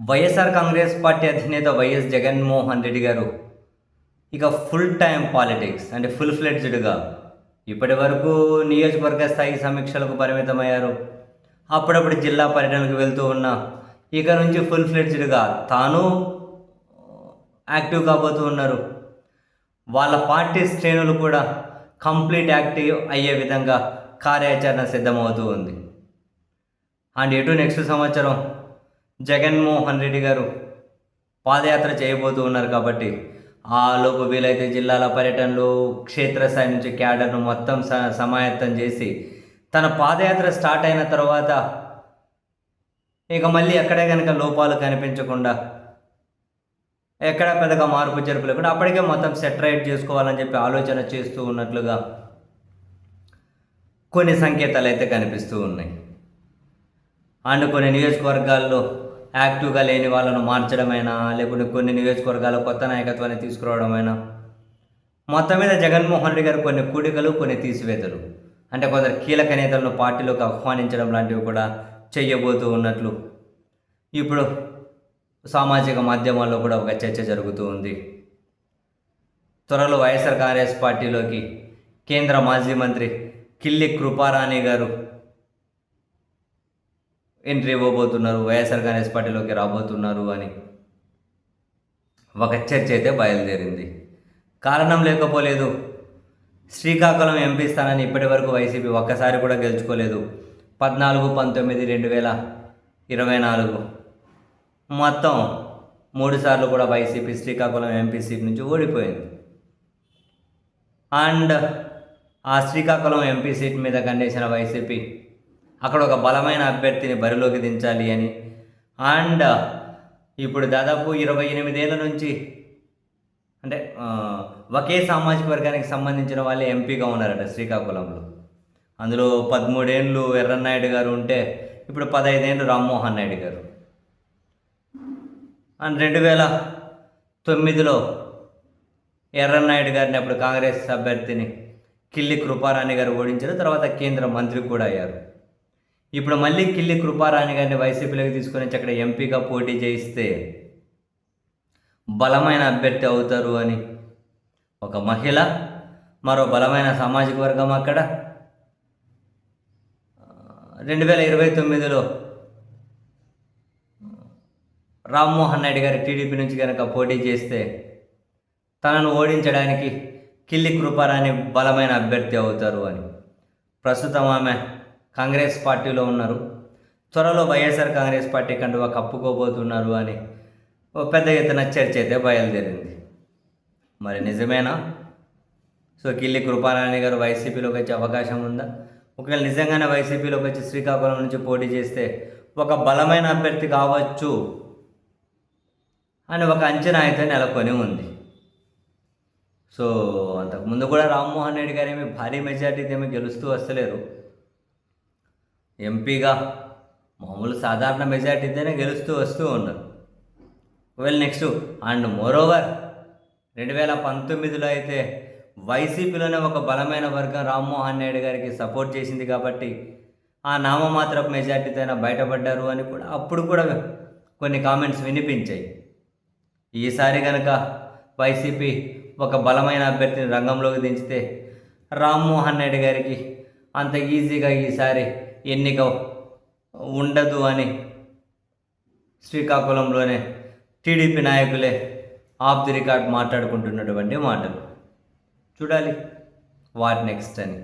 YSR Congress party అధినేత YS Jaganmohan Reddy గారు ఇక ఫుల్ టైం పాలిటిక్స్ అంటే ఫుల్ ఫ్లెడ్జ్డ్గా ఇప్పటి వరకు నియోజకవర్గ స్థాయి సమీక్షలకు పరిమితమయ్యారు. అప్పుడప్పుడు జిల్లా పర్యటనకు వెళ్తూ ఉన్న ఇక నుంచి ఫుల్ ఫ్లెడ్జ్డ్గా తాను యాక్టివ్ కాబోతూ ఉన్నారు. వాళ్ళ పార్టీ శ్రేణులు కూడా కంప్లీట్ యాక్టివ్ అయ్యే విధంగా కార్యాచరణ సిద్ధమవుతూ ఉంది. అండ్ ఎటు నెక్స్ట్ సంవత్సరం జగన్మోహన్ రెడ్డి గారు పాదయాత్ర చేయబోతూ ఉన్నారు కాబట్టి ఆ లోపు వీలైతే జిల్లాల పర్యటనలు, క్షేత్రస్థాయి నుంచి క్యాడర్ను మొత్తం సమాయత్తం చేసి తన పాదయాత్ర స్టార్ట్ అయిన తర్వాత ఇక మళ్ళీ ఎక్కడే కనుక లోపాలు కనిపించకుండా ఎక్కడ పెద్దగా మార్పు జరుపు లేకుండా అప్పటికే మొత్తం సెటరైట్ చేసుకోవాలని చెప్పి ఆలోచన చేస్తూ ఉన్నట్లుగా కొన్ని సంకేతాలు అయితే కనిపిస్తూ ఉన్నాయి. అండ్ కొన్ని నియోజకవర్గాల్లో యాక్టివ్గా లేని వాళ్ళను మార్చడమైనా, లేకుంటే కొన్ని నియోజకవర్గాల్లో కొత్త నాయకత్వాన్ని తీసుకురావడమైనా, మొత్తం మీద జగన్మోహన్ రెడ్డి గారు కొన్ని కూడికలు, కొన్ని తీసివేతలు, అంటే కొందరు కీలక నేతలను పార్టీలోకి ఆహ్వానించడం లాంటివి కూడా చెయ్యబోతూ ఉన్నట్లు ఇప్పుడు సామాజిక మాధ్యమాల్లో కూడా ఒక చర్చ జరుగుతూ ఉంది. త్వరలో వైఎస్ఆర్ కాంగ్రెస్ పార్టీలోకి కేంద్ర మాజీ మంత్రి కిల్లి కృపారాణి గారు ఎంట్రీ ఇవ్వబోతున్నారు, వైఎస్ఆర్ కాంగ్రెస్ పార్టీలోకి రాబోతున్నారు అని ఒక చర్చ అయితే బయలుదేరింది. కారణం లేకపోలేదు. శ్రీకాకుళం ఎంపీ స్థానాన్ని ఇప్పటి వరకు వైసీపీ ఒక్కసారి కూడా గెలుచుకోలేదు. 14-19-2024 మొత్తం 3 సార్లు కూడా వైసీపీ శ్రీకాకుళం ఎంపీ సీట్ నుంచి ఓడిపోయింది. అండ్ ఆ శ్రీకాకుళం ఎంపీ సీట్ మీద కండేసిన వైసీపీ అక్కడ ఒక బలమైన అభ్యర్థిని బరిలోకి దించాలి అని, అండ్ ఇప్పుడు దాదాపు 28 ఏళ్ళ నుంచి అంటే ఒకే సామాజిక వర్గానికి సంబంధించిన వాళ్ళే ఎంపీగా ఉన్నారట శ్రీకాకుళంలో. అందులో 13 ఏళ్ళు ఎర్రన్నాయుడు గారు ఉంటే ఇప్పుడు 15 ఏళ్ళు రామ్మోహన్ నాయుడు గారు. అండ్ 2009లో ఎర్రన్నాయుడు గారిని అప్పుడు కాంగ్రెస్ అభ్యర్థిని కిల్లి కృపారాణి గారు ఓడించారు. తర్వాత కేంద్ర మంత్రి కూడా అయ్యారు. ఇప్పుడు మళ్ళీ కిల్లి కృపారాణి గారిని వైసీపీలోకి తీసుకొని వచ్చి అక్కడ ఎంపీగా పోటీ చేయిస్తే బలమైన అభ్యర్థి అవుతారు అని ఒక మహిళ, మరో బలమైన సామాజిక వర్గం అక్కడ 2029లో రామ్మోహన్ నాయుడు గారి టీడీపీ నుంచి కనుక పోటీ చేస్తే తనను ఓడించడానికి కిల్లి కృపారాణి బలమైన అభ్యర్థి అవుతారు అని. ప్రస్తుతం ఆమె కాంగ్రెస్ పార్టీలో ఉన్నారు. త్వరలో వైఎస్ఆర్ కాంగ్రెస్ పార్టీ కండువా కప్పుకోబోతున్నారు అని పెద్ద ఎత్తున చర్చ అయితే బయలుదేరింది. మరి నిజమేనా? సో కిల్లి కృపారాణి గారు వైసీపీలోకి వచ్చే అవకాశం ఉందా? ఒకవేళ నిజంగానే వైసీపీలోకి వచ్చి శ్రీకాకుళం నుంచి పోటీ చేస్తే ఒక బలమైన అభ్యర్థి కావచ్చు అని ఒక అంచనా అయితే నెలకొని ఉంది. సో అంతకుముందు కూడా రామ్మోహన్ రెడ్డి గారు ఏమి భారీ మెజార్టీతో ఏమి గెలుస్తూ వస్తలేరు. ఎంపీగా మామూలు సాధారణ మెజార్టీతోనే గెలుస్తూ వస్తూ ఉన్నారు. ఒకవేళ నెక్స్ట్ అండ్ మోరోవర్ 2019లో అయితే వైసీపీలోనే ఒక బలమైన వర్గం రామ్మోహన్ నాయుడు గారికి సపోర్ట్ చేసింది కాబట్టి ఆ నామమాత్రపు మెజార్టీతో బయటపడ్డారు అని కూడా అప్పుడు కూడా కొన్ని కామెంట్స్ వినిపించాయి. ఈసారి కనుక వైసీపీ ఒక బలమైన అభ్యర్థిని రంగంలోకి దించితే రామ్మోహన్ నాయుడు గారికి అంత ఈజీగా ఈసారి ఎన్నిక ఉండదు అని శ్రీకాకుళంలోనే టీడీపీ నాయకులే ఆఫ్ ది రికార్డ్ మాట్లాడుకుంటున్నటువంటి మాటలు. చూడాలి వాట్ నెక్స్ట్ అని.